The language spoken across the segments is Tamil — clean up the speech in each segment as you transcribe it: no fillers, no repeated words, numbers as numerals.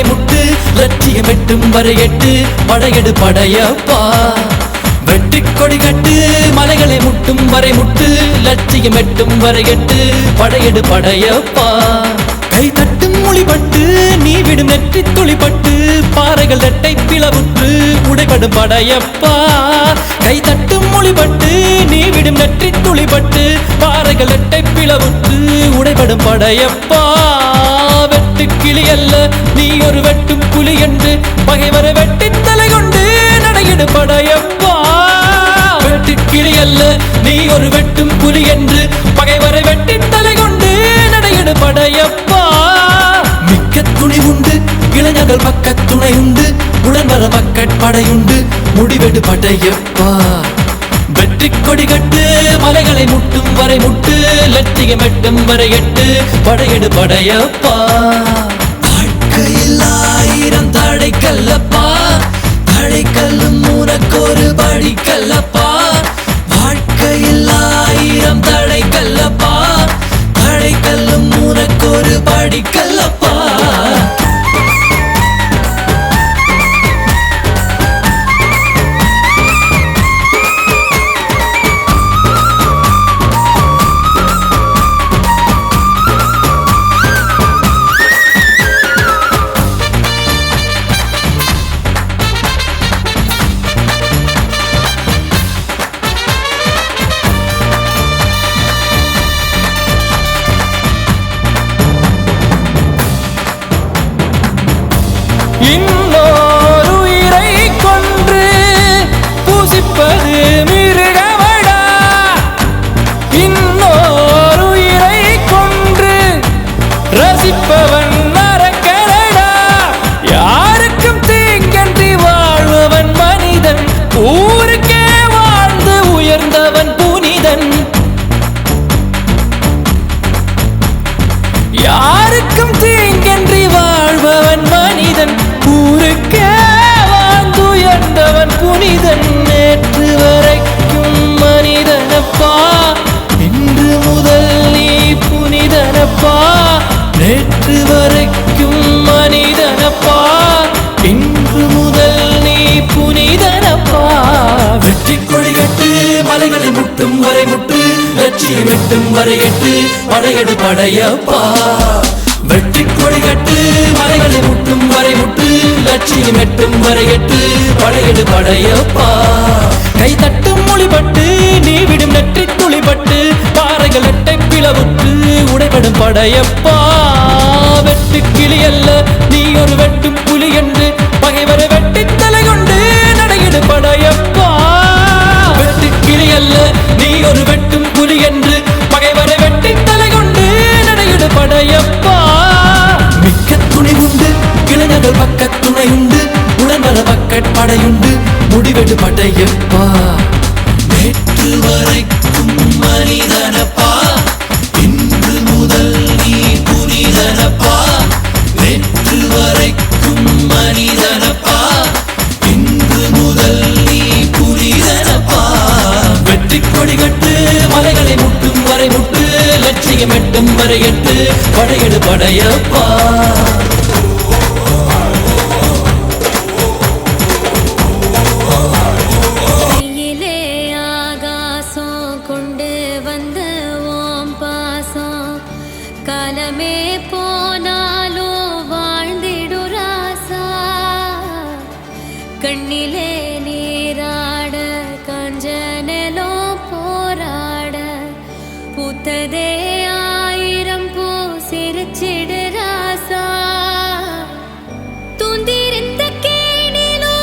முட்டு லட்சியம் எட்டும் வரை எட்டு படையெடு படையப்பா வெற்றி கொடி கட்டு மலைகளை முட்டும் வரை முட்டு லட்சியம் எட்டும் வரை எட்டு படையெடு படையப்பா கை தட்டும் மொழிபட்டு நீ விடும் நெற்றி துளிப்பட்டு பாறைகள் ரெட்டை பிளவுற்று உடைபடும் படையப்பா கை தட்டும் மொழிபட்டு நீ விடும் நெற்றி துளிப்பட்டு பாறைகள் ரெட்டை பிளவுற்று உடைபடும் படையப்பா வெட்டு கிளி அல்ல நீ ஒரு வெட்டும் புலி என்று பகைவரை வெட்டி தலை கொண்டு நடையிடு படையப்பா வெட்டு கிளி அல்ல நீ ஒரு வெட்டும் புலி என்று பகைவரை வெட்டி தலை கொண்டு நடையிடு படையப்பா மிக்க துணி உண்டு இளைஞர்கள் பக்க துணை உண்டு உடன் வர மக்கட் படையுண்டு முடிவெடு படையப்பா வெற்றி கொடி கட்டு மலைகளை முட்டும் வரை முட்டு லட்சியம் எட்டும் வரை எட்டு படையெடு படையப்பா வாழ்க்கையில் ஆயிரம் தடை கல்லப்பா தடை கல்லும் உனக்கொரு படி கல்லப்பா வாழ்க்கையில் ஆயிரம் தடை கல்லப்பா தடை கல்லும் உனக்கொரு படி கல்லப்பா இன்னொரு உயிரை கொன்று பூசிப்பது மிருகமடா இன்னொரு உயிரை கொன்று ரசிப்பவன் நரக்கரடா யாருக்கும் தீங்கன்றி வாழ்பவன் மனிதன் ஊருக்கே வாழ்ந்து உயர்ந்தவன் புனிதன் யாருக்கும் தீங்கன்றி வாழ்பவன் மனிதன் ஊருக்கே வாழ்ந்துயர்ந்தவன் புனிதன் நேற்று வரைக்கும் மனிதனப்பா இன்று முதல் நீ புனிதனப்பா நேற்று வரைக்கும் மனிதனப்பா இன்று முதல் நீ புனிதனப்பா வெற்றி கொடி கட்டு மலைகளை முட்டும் வரை முட்டு லட்சியம் எட்டும் வரை எட்டு படையெடு படையப்பா வெற்றி கொடி கட்டு மலைகளை முட்டும் வரை முட்டு லட்சியம் எட்டும் வரை எட்டு படையெடு படையப்பா கை தட்டும் மொழிபட்டு நீ விடும் நெற்றி துளிப்பட்டு பாறைகள் எட்டை பிளவுற்று உடைபடும் படையப்பா வெட்டு கிளி அல்ல நீ ஒரு வெட்டும் புலி என்று பகைவரை வெட்டி தலை கொண்டு நடையிடு படையப்பா வெட்டு கிளி அல்ல நீ ஒரு வெட்டும் புலி என்று பகைவரை வெட்டி தலை கொண்டு நடையிடு படையப்பா மிக்க துணி உண்டு இளைஞர்கள் பக்க துணை உண்டு உடன் வர மக்கட் படையுண்டு முடிவெடு படையப்பா நேற்று வரைக்கும் மனிதனப்பா இன்று முதல் நீ புனிதனப்பா நேற்று வரைக்கும் மனிதனப்பா இன்று முதல் நீ புனிதனப்பா வெற்றி கொடி கட்டு மலைகளை முட்டும் வரை முட்டு லட்சியம் எட்டும் வரை எட்டு படையெடு படையப்பா காலமே போனாலோ வாழ்ந்திடு ராசா கண்ணிலே நீராட கஞ்சனலோ போராட பூத்ததே ஆயிரம் பூ சிரிச்சிடு ராசா தூந்திருந்த கேணிலோ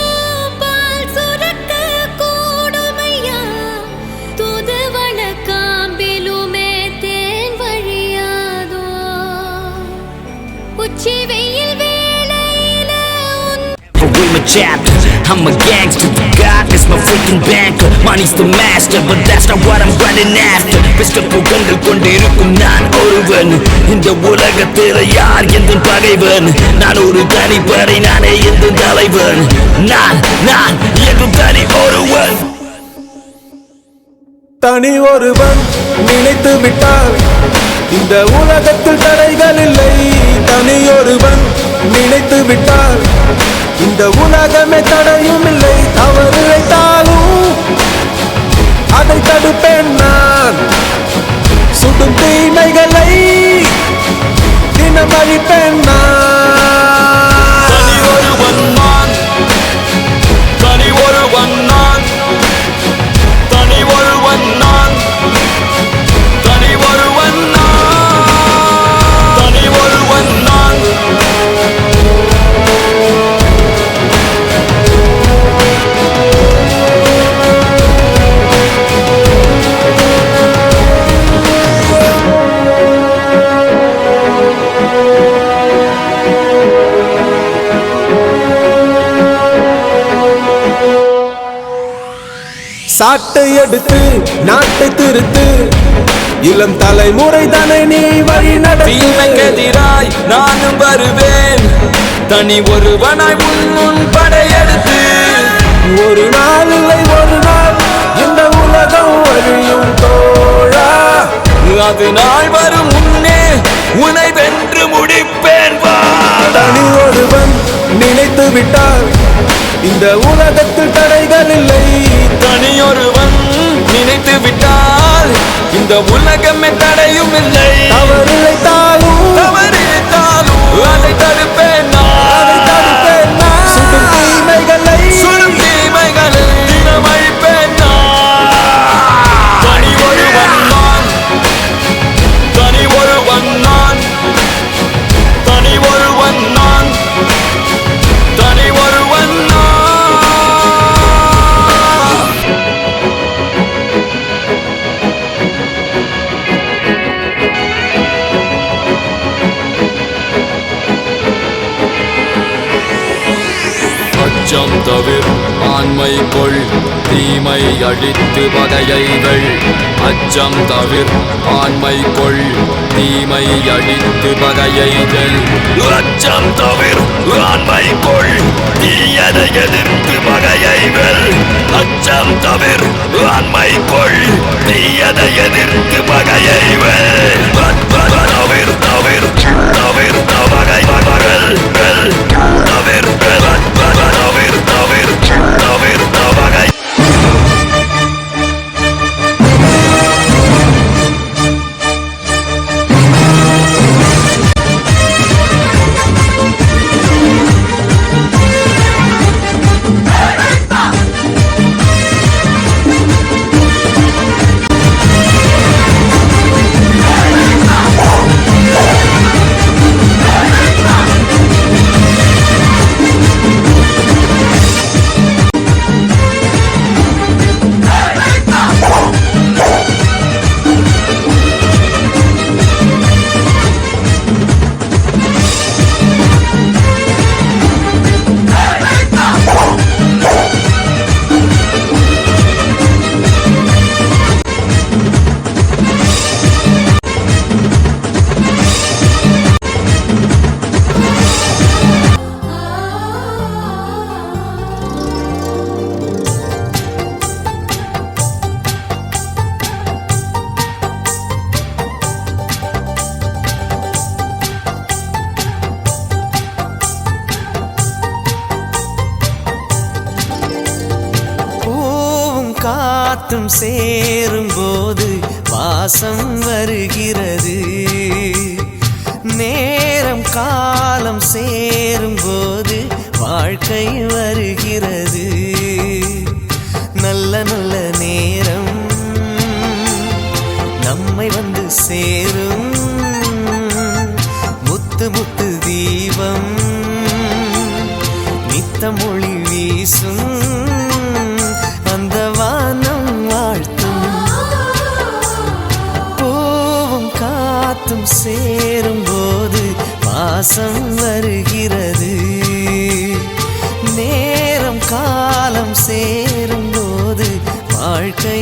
பால் சுரக்க கூடுமையா தூதுவள காம்பிலுமே தேன் வழியாதோ உச்சி வெயில் வேளையில I'm a gangster, God is my freaking banker. Money's the master, but that's not what I'm running after. Pistol புகழ்ந்து கொண்டிருக்கும் நான் ஒருவன் இந்த உலகத்தில் யார் எந்த பகைவன் நான் ஒரு தனிப்படை நானே எந்த தலைவன் நான் எங்கும் தனி ஒருவன் தனி ஒருவன் நினைத்து விட்டால் இந்த உலகத்தில் தடைகள் இல்லை தனி ஒருவன் நினைத்து விட்டால் இந்த உலகமே தடையும் இல்லை. தவறு இழைத்தாலும் அதை தடுப்பேன் நான். சுடும் தீமைகளை தினம் அழிப்பேன் நான். தனி ஒருவன் நான், தனி ஒருவன் நான், தனி ஒருவன் நான், தனி ஒருவன் நான், தனி ஒருவன் நான். சாட்டை எடுத்து நாட்டை திருத்து, இளம் தலைமுறை தானே நீ வழி நடத்து. தீமைக்கெதிராய் நானும் வருவேன், தனி ஒருவனாய் முன் படையெடுத்து. ஒரு நாள் இல்லை ஒரு நாள் இந்த உலகம் அழியும் தோழா. அது நாள் வரும் முன்னே உன்னை வென்று முடிப்பேன் வா. தனி ஒருவன் நினைத்து விட்டால் இந்த உலகத்தில் தடைகள் இல்லை. தனியொருவன் நினைத்து விட்டால் இந்த உலகமே தடையும் இல்லை. தவறு இழைத்தாலும் தவறித்தாலும் அதை தடுப்பேன் நான். சுடும் தீமைகளை சுடும் தீமைகளை தினம் அழிப்பேன் நான். தனி ஒருவன் நான், தனி ஒருவன் நான், தனி ஒருவன் நான், தனி ஒருவன் நான். அச்சம் தவிர ஆண்மை கொள், தீமை அழித்து பகையைகள். அச்சம் தவிர ஆண்மை கொள், தீமை அழித்து பகையைகள். அச்சம் தவிர ஆண்மை கொள், தீயதை எதிர்த்து பகையைகள். அச்சம் தவிர ஆண்மை கொள், தீயதை எதிர்த்து பகையைகள். தவிர தவிர தவிர பகை பகல் தவிர தவிர தவிர தவிர பகை. காத்தும் சேரும் போது வாசம் வருகிறது. நேரம் காலம் சேரும் போது வாழ்க்கை வருகிறது. நல்ல நல்ல நேரம் நம்மை வந்து சேரும். முத்து முத்து தீபம் நித்தம் ஒளி வீசும். அந்த வானம் வாழ்த்தும். பூவும் காத்தும் சேரும் போது வாசம் வருகிறது. நேரம் காலம் சேரும் போது வாழ்க்கை